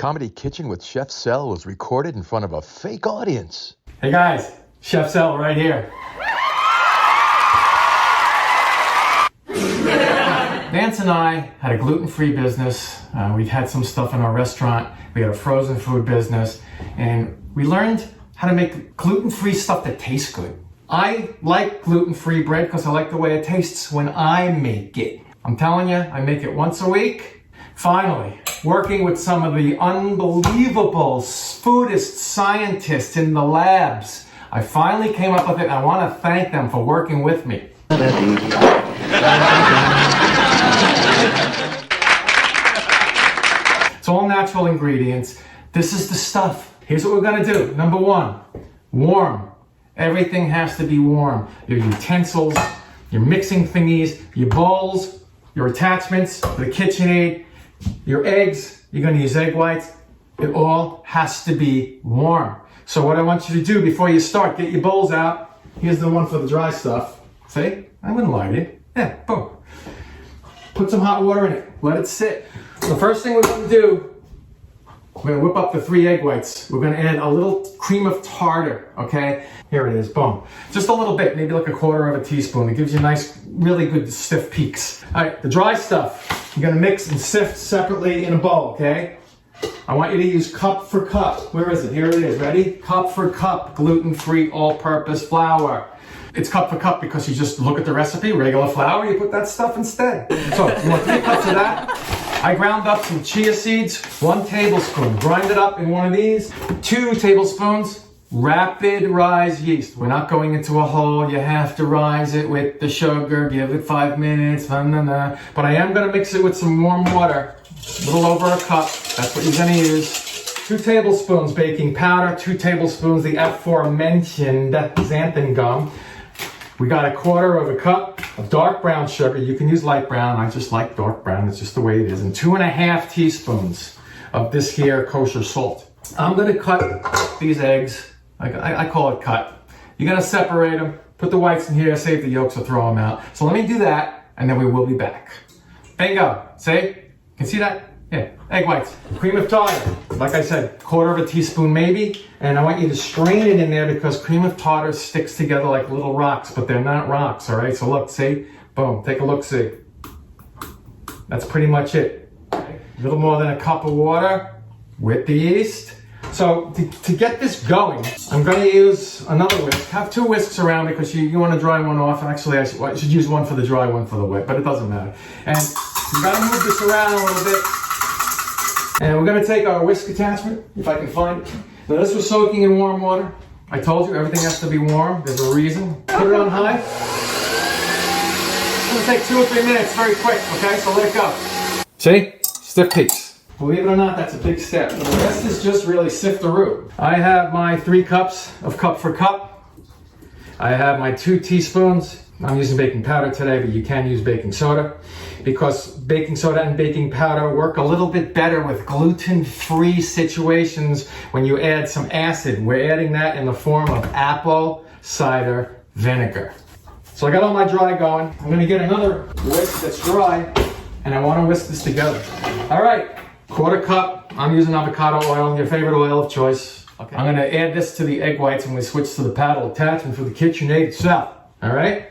Comedy Kitchen with chefcell was recorded in front of a fake audience. Hey guys, chefcell right here. Vance and I had a gluten-free business. We've had some stuff in our restaurant. We had a frozen food business, and we learned how to make gluten-free stuff that tastes good. I like gluten-free bread because I like the way it tastes when I make it. I'm telling you, I make it once a week. Finally, working with some of the unbelievable foodist scientists in the labs, I finally came up with it, and I want to thank them for working with me. It's all natural ingredients. This is the stuff. Here's what we're gonna do. Number one, warm. Everything has to be warm. Your utensils, your mixing thingies, your bowls, your attachments, the KitchenAid, your eggs, you're gonna use egg whites. It all has to be warm. So what I want you to do before you start, get your bowls out. Here's the one for the dry stuff. See? I wouldn't lie to you. Yeah, boom. Put some hot water in it. Let it sit. The first thing we're gonna do, we're gonna whip up the 3 egg whites. We're gonna add a little cream of tartar, okay? Here it is, boom. Just a little bit, maybe like 1/4 teaspoon. It gives you nice, really good stiff peaks. All right, the dry stuff, you're gonna mix and sift separately in a bowl, okay? I want you to use cup for cup. Where is it? Here it is, ready? Cup for cup, gluten-free, all-purpose flour. It's cup for cup because you just look at the recipe, regular flour, you put that stuff instead. So, you want 3 cups of that? I ground up some chia seeds, 1 tablespoon. Grind it up in one of these. 2 tablespoons rapid rise yeast. We're not going into a hole. You have to rise it with the sugar. Give it 5 minutes. But I am going to mix it with some warm water. A little over a cup. That's what you're going to use. 2 tablespoons baking powder. 2 tablespoons the aforementioned xanthan gum. We got 1/4 cup of dark brown sugar. You can use light brown. I just like dark brown. It's just the way it is. And 2.5 teaspoons of this here kosher salt. I'm going to cut these eggs. I call it cut. You got to separate them. Put the whites in here. Save the yolks or throw them out. So let me do that, and then we will be back. Bingo. See? Can see that? Yeah. Egg whites. Cream of tartar. Like I said, 1/4 teaspoon maybe. And I want you to strain it in there because cream of tartar sticks together like little rocks, but they're not rocks, all right? So look, see? Boom. Take a look, see? That's pretty much it. A little more than a cup of water with the yeast. So to get this going, I'm going to use another whisk. Have 2 whisks around because you want to dry one off. Actually, I should use one for the dry, one for the wet, but it doesn't matter. And you got to move this around a little bit. And we're going to take our whisk attachment, if I can find it. Now this was soaking in warm water. I told you everything has to be warm. There's a reason. Put it on high. It's going to take 2 or 3 minutes, very quick, okay? So let it go. See? Stiff peaks. Believe it or not, that's a big step. The rest is just really sift the roux. I have my 3 cups of cup for cup. I have my 2 teaspoons. I'm using baking powder today, but you can use baking soda because baking soda and baking powder work a little bit better with gluten-free situations when you add some acid. We're adding that in the form of apple cider vinegar. So I got all my dry going. I'm gonna get another whisk that's dry, and I wanna whisk this together. All right, 1/4 cup. I'm using avocado oil, your favorite oil of choice. Okay. I'm gonna add this to the egg whites and we switch to the paddle attachment for the KitchenAid itself. All right?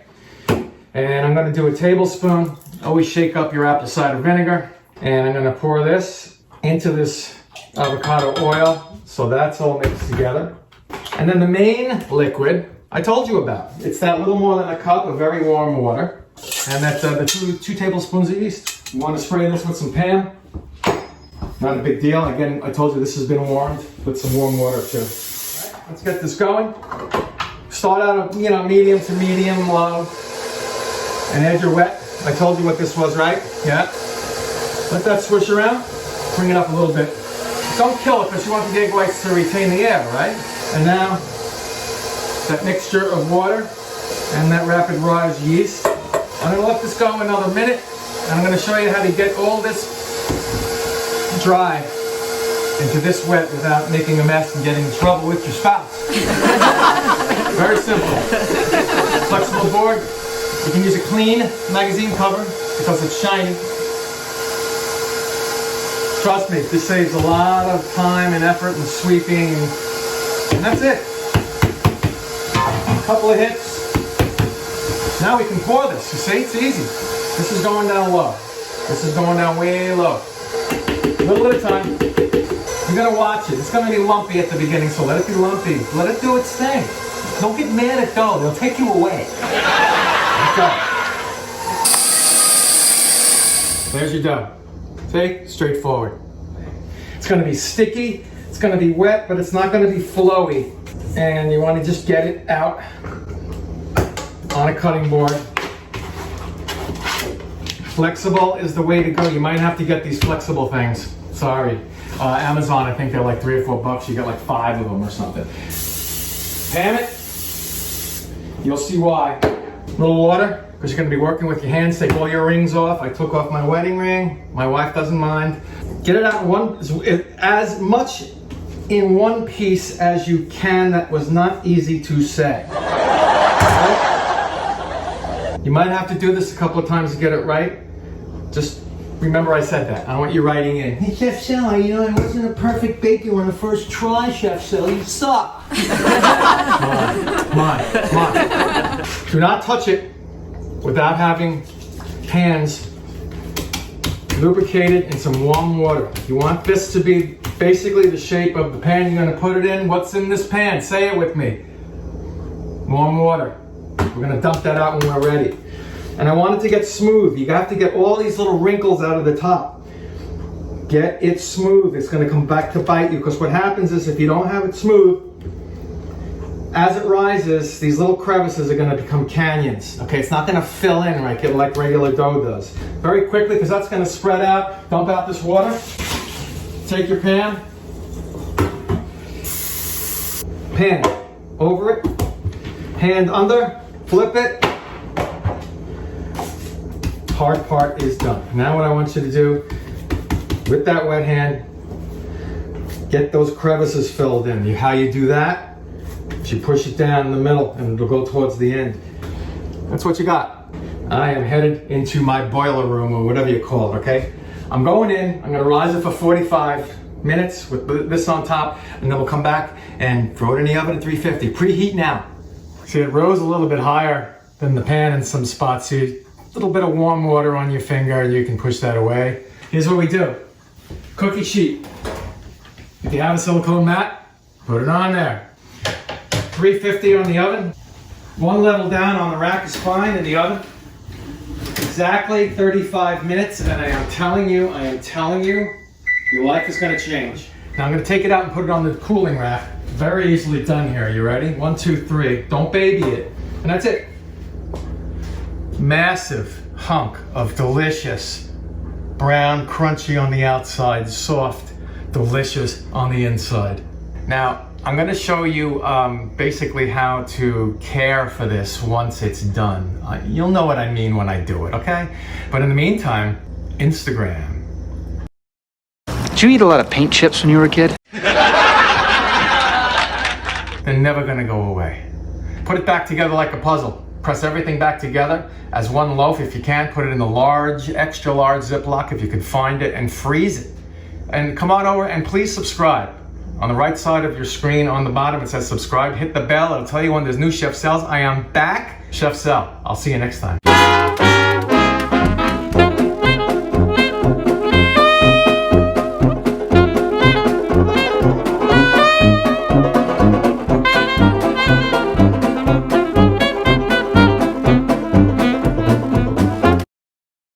And I'm gonna do a tablespoon. Always shake up your apple cider vinegar. And I'm gonna pour this into this avocado oil. So that's all mixed together. And then the main liquid I told you about. It's that little more than a cup of very warm water. And that's the 2 tablespoons of yeast. You wanna spray this with some Pam. Not a big deal. Again, I told you this has been warmed with some warm water too. All right, let's get this going. Start out of, medium to medium low. And add your wet. I told you what this was, right? Yeah. Let that swish around. Bring it up a little bit. Don't kill it because you want the egg whites to retain the air, right? And now, that mixture of water and that rapid rise yeast. I'm going to let this go another minute. And I'm going to show you how to get all this dry into this wet without making a mess and getting in trouble with your spouse. Very simple. Flexible board. You can use a clean magazine cover because it's shiny. Trust me, this saves a lot of time and effort and sweeping, and that's it. A couple of hits. Now we can pour this. You see, it's easy. This is going down low. This is going down way low. A little at a time. You're gonna watch it. It's gonna be lumpy at the beginning, so let it be lumpy. Let it do its thing. Don't get mad at dough. They'll take you away. Let's go. There's your dough. See? Straightforward. It's gonna be sticky. It's gonna be wet, but it's not gonna be flowy. And you wanna just get it out on a cutting board. Flexible is the way to go. You might have to get these flexible things. Sorry. Amazon, I think they're like $3 or $4. You get like 5 of them or something. Pan it. You'll see why. A little water, because you're going to be working with your hands. Take all your rings off. I took off my wedding ring. My wife doesn't mind. Get it out as much in one piece as you can. That was not easy to say. You might have to do this a couple of times to get it right. Just remember I said that. I don't want you writing in, "Hey, chefcell, I wasn't a perfect baker on the first try, chefcell. You suck." Come on. Do not touch it without having hands lubricated in some warm water. You want this to be basically the shape of the pan you're going to put it in. What's in this pan? Say it with me. Warm water. We're going to dump that out when we're ready. And I want it to get smooth. You have to get all these little wrinkles out of the top. Get it smooth. It's going to come back to bite you, because what happens is if you don't have it smooth, as it rises, these little crevices are going to become canyons. Okay, it's not going to fill in like regular dough does. Very quickly, because that's going to spread out. Dump out this water. Take your pan. Pan it. Over it. Hand under. Flip it. Hard part is done. Now what I want you to do, with that wet hand, get those crevices filled in. How you do that? You push it down in the middle and it'll go towards the end. That's what you got. I am headed into my boiler room, or whatever you call it, okay? I'm going in, I'm gonna rise it for 45 minutes with this on top, and then we'll come back and throw it in the oven at 350. Preheat now. See, it rose a little bit higher than the pan in some spots. See, a little bit of warm water on your finger, and you can push that away. Here's what we do. Cookie sheet. If you have a silicone mat, put it on there. 350 on the oven. One level down on the rack is fine in the oven. Exactly 35 minutes, and I am telling you, your life is going to change. Now I'm going to take it out and put it on the cooling rack. Very easily done here. You ready? 1, 2, 3. Don't baby it. And that's it. Massive hunk of delicious brown, crunchy on the outside, soft, delicious on the inside. Now, I'm going to show you basically how to care for this once it's done. You'll know what I mean when I do it, okay? But in the meantime, Instagram. Did you eat a lot of paint chips when you were a kid? They're never going to go away. Put it back together like a puzzle. Press everything back together as one loaf. If you can, put it in the large, extra large Ziploc if you can find it, and freeze it. And come on over and please subscribe. On the right side of your screen, on the bottom, it says subscribe. Hit the bell. It'll tell you when there's new chefcells. I am back. Chefcell. I'll see you next time.